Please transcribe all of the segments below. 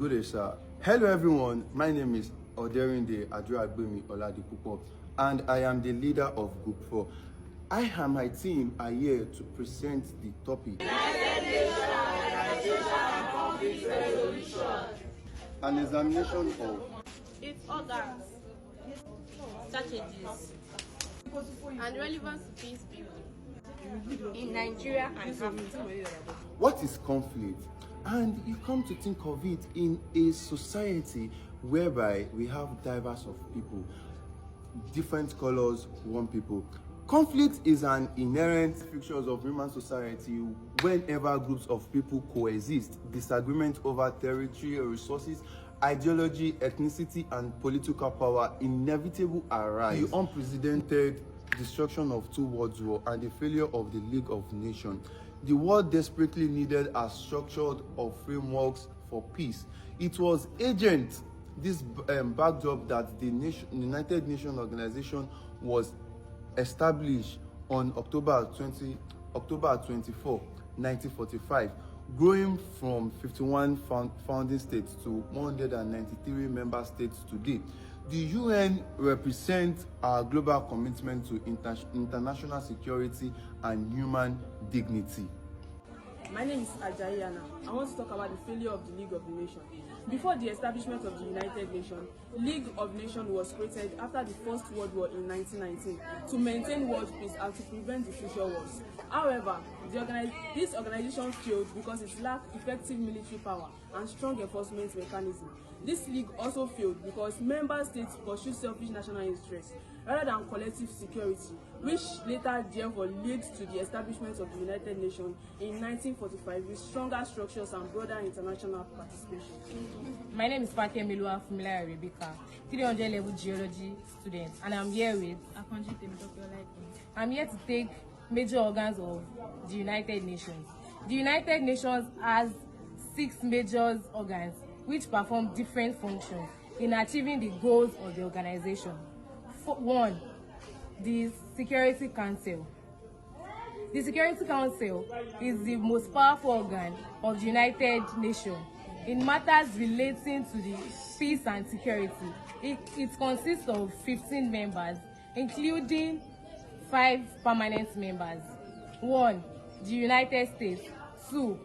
Good day, sir. Hello, everyone. My name is Oderinde Aduagbemi Oladipupo, and I am the leader of Group 4. I and my team are here to present the topic. An examination of its organs, strategies, and relevance to peace building in Nigeria and Africa. what is conflict, and you come to think of it in a society whereby we have diverse of people, different colors, one people. Conflict is an inherent feature of human society. Whenever groups of people coexist, disagreement over territory, resources, ideology, ethnicity, and political power inevitably arise. The unprecedented destruction of two world wars and the failure of the League of Nations. The world desperately needed a structured of frameworks for peace. It was this backdrop that the United Nations organization was established on October 24, 1945, growing from 51 founding states to 193 member states today. The UN represents our global commitment to international security and human dignity. My name is Ajayi Anna. I want to talk about the failure of the League of Nations. Before the establishment of the United Nations, League of Nations was created after the First World War in 1919 to maintain world peace and to prevent the future wars. However, this organization failed because it lacked effective military power and strong enforcement mechanism. This league also failed because member states pursued selfish national interests rather than collective security, which later therefore led to the establishment of the United Nations in 1945 with stronger structures and broader international participation. My name is Fatia Milua Fumila Rebecca, 300 level geology student, and I'm here with I'm here to take major organs of the United Nations. The United Nations has 6 major organs which perform different functions in achieving the goals of the organization. 1. The Security Council. The Security Council is the most powerful organ of the United Nations in matters relating to the peace and security. It consists of 15 members, including 5 permanent members. 1. The United States. 2.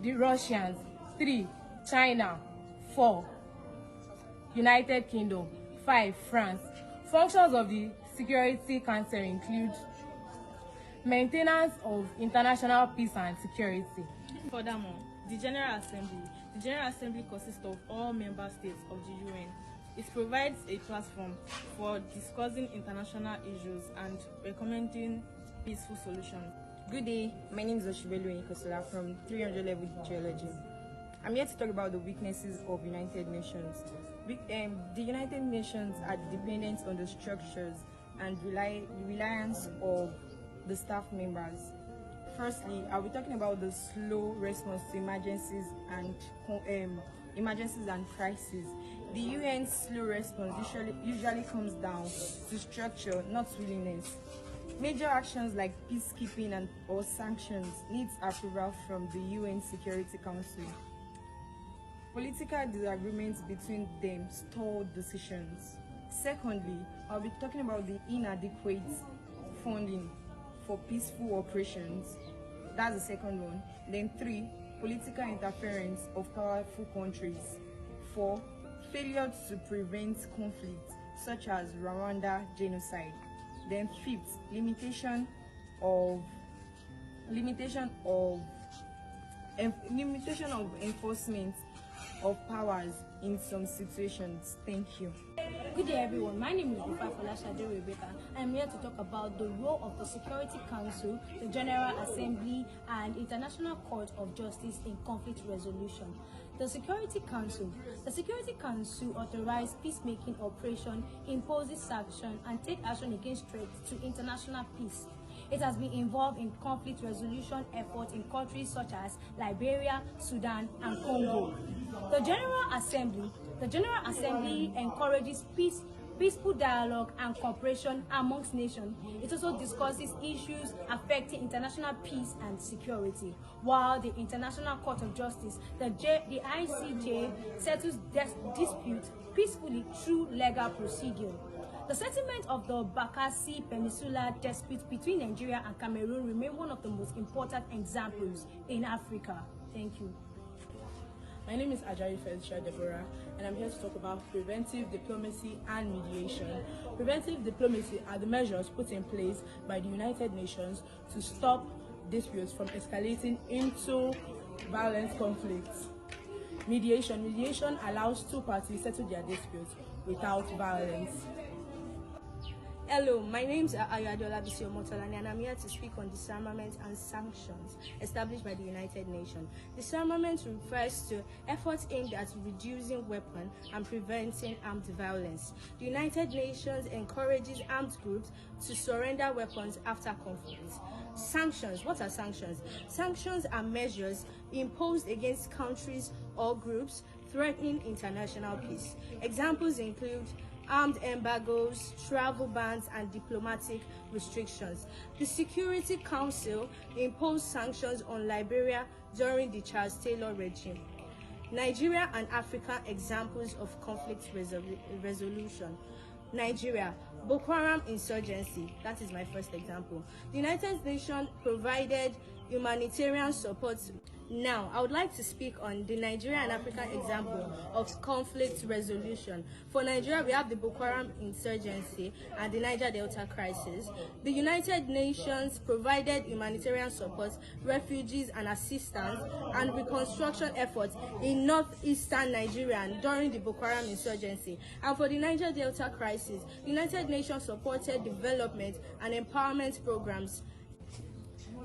The Russians. 3. China. 4. United Kingdom. 5. France. Functions of the Security Council include maintenance of international peace and security. Furthermore, the General Assembly. The General Assembly consists of all member states of the UN. It provides a platform for discussing international issues and recommending peaceful solutions. Good day, my name is Oshibelu Nkosola from 300 level geology. I'm here to talk about the weaknesses of United Nations. The United Nations are dependent on the structures and reliance of the staff members. Firstly, I'll be talking about the slow response to emergencies and crises. The UN's slow response usually comes down to structure, not willingness. Major actions like peacekeeping or sanctions needs approval from the UN Security Council. Political disagreements between them stall decisions. Secondly, I'll be talking about the inadequate funding for peaceful operations. That's the second one. Then 3, political interference of powerful countries. 4, failure to prevent conflict, such as Rwanda genocide. Then 5th, limitation of enforcement of powers in some situations. Thank you. Good day, everyone. My name is Folashade Rebecca. I'm here to talk about the role of the Security Council, the General Assembly, and International Court of Justice in conflict resolution. The Security Council authorizes peacemaking operation, imposes sanctions, and takes action against threats to international peace. It has been involved in conflict resolution efforts in countries such as Liberia, Sudan, and Congo. The General Assembly encourages peaceful dialogue and cooperation amongst nations. It also discusses issues affecting international peace and security, while the International Court of Justice, the ICJ, settles disputes peacefully through legal procedure. The settlement of the Bakassi Peninsula dispute between Nigeria and Cameroon remain one of the most important examples in Africa. Thank you. My name is Ajayi Felsha Deborah, and I'm here to talk about preventive diplomacy and mediation. Preventive diplomacy are the measures put in place by the United Nations to stop disputes from escalating into violent conflicts. Mediation allows two parties to settle their disputes without violence. Hello, my name is Olabisi, and I'm here to speak on disarmament and sanctions established by the United Nations. Disarmament refers to efforts aimed at reducing weapons and preventing armed violence. The United Nations encourages armed groups to surrender weapons after conflicts. Sanctions. What are sanctions? Sanctions are measures imposed against countries or groups threatening international peace. Examples include armed embargoes, travel bans, and diplomatic restrictions. The Security Council imposed sanctions on Liberia during the Charles Taylor regime. Nigeria and Africa examples of conflict resolution. Nigeria, Boko Haram insurgency, that is my first example. The United Nations provided humanitarian support. Now, I would like to speak on the Nigeria and African example of conflict resolution. For Nigeria, we have the Boko Haram insurgency and the Niger Delta crisis. The United Nations provided humanitarian support, refugees and assistance, and reconstruction efforts in northeastern Nigeria during the Boko Haram insurgency. And for the Niger Delta crisis, the United Nations supported development and empowerment programs.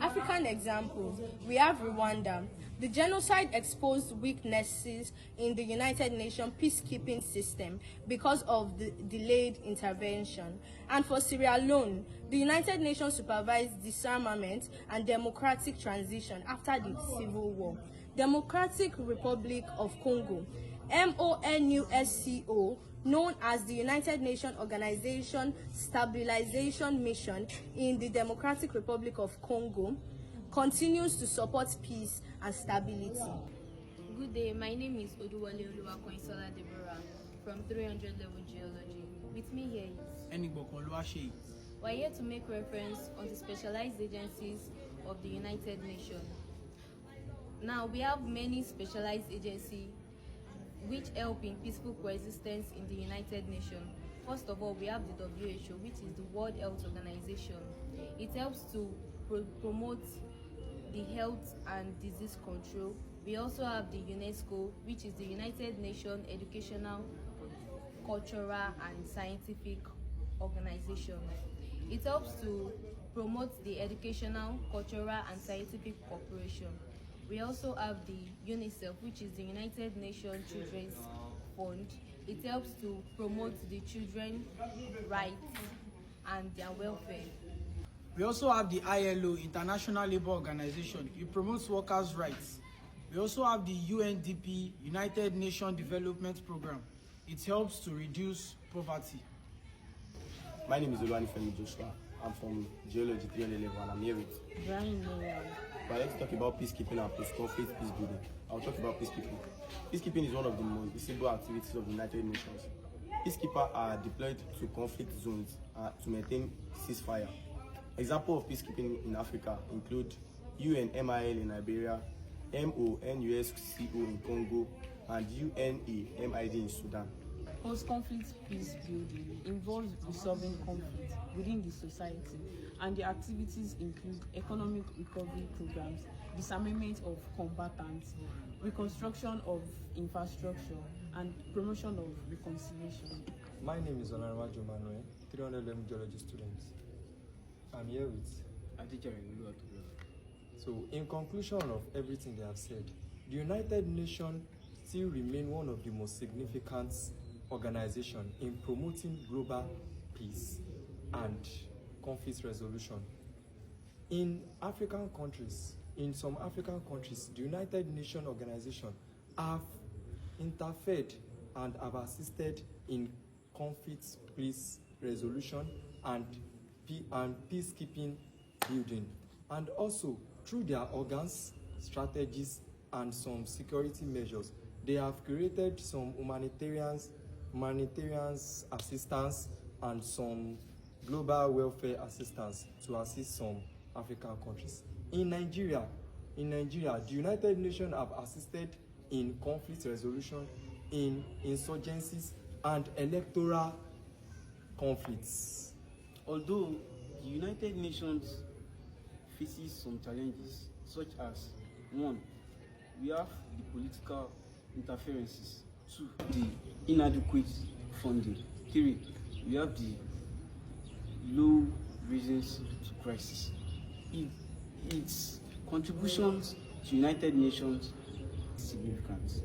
African examples, we have Rwanda. The genocide exposed weaknesses in the United Nations peacekeeping system because of the delayed intervention. And for Sierra Leone, the United Nations supervised disarmament and democratic transition after the civil war. Democratic Republic of Congo, MONUSCO, known as the United Nations Organization Stabilization Mission in the Democratic Republic of Congo, continues to support peace and stability. Good day, my name is Oduwale Oluwakoinsola Deborah from 300 Level Geology. With me here is we're here to make reference on the specialized agencies of the United Nations. Now, we have many specialized agencies which help in peaceful coexistence in the United Nations. First of all, we have the WHO, which is the World Health Organization. It helps to promote the health and disease control. We also have the UNESCO, which is the United Nations Educational, Cultural and Scientific Organization. It helps to promote the educational, cultural and scientific cooperation. We also have the UNICEF, which is the United Nations Children's Fund. It helps to promote the children's rights and their welfare. We also have the ILO, International Labour Organization. It promotes workers' rights. We also have the UNDP, United Nations Development Program. It helps to reduce poverty. My name is Olabisi Joshua. I'm from Geology 300 level and I'm here with Brian Noel. But let's talk about peacekeeping and post-conflict peace building. I'll talk about peacekeeping. Peacekeeping is one of the most visible activities of the United Nations. Peacekeepers are deployed to conflict zones to maintain ceasefire. Examples of peacekeeping in Africa include UNMIL in Liberia, MONUSCO in Congo, and UNAMID in Sudan. Post-conflict peace building involves resolving conflict within the society, and the activities include economic recovery programs, disarmament of combatants, reconstruction of infrastructure, and promotion of reconciliation. My name is Onabanjo, 311 geology students. I'm here with So, in conclusion of everything they have said, the United Nations still remain one of the most significant organizations in promoting global peace and conflict resolution. In some African countries, the United Nations organization have interfered and have assisted in conflict resolution and peacekeeping building. And also, through their organs, strategies, and some security measures, they have created some humanitarian assistance and some global welfare assistance to assist some African countries. In Nigeria, the United Nations have assisted in conflict resolution, in insurgencies, and electoral conflicts. Although the United Nations faces some challenges, such as 1. We have the political interferences. 2. The inadequate funding. 3. We have the low reasons to crisis. Its contributions to United Nations is significant.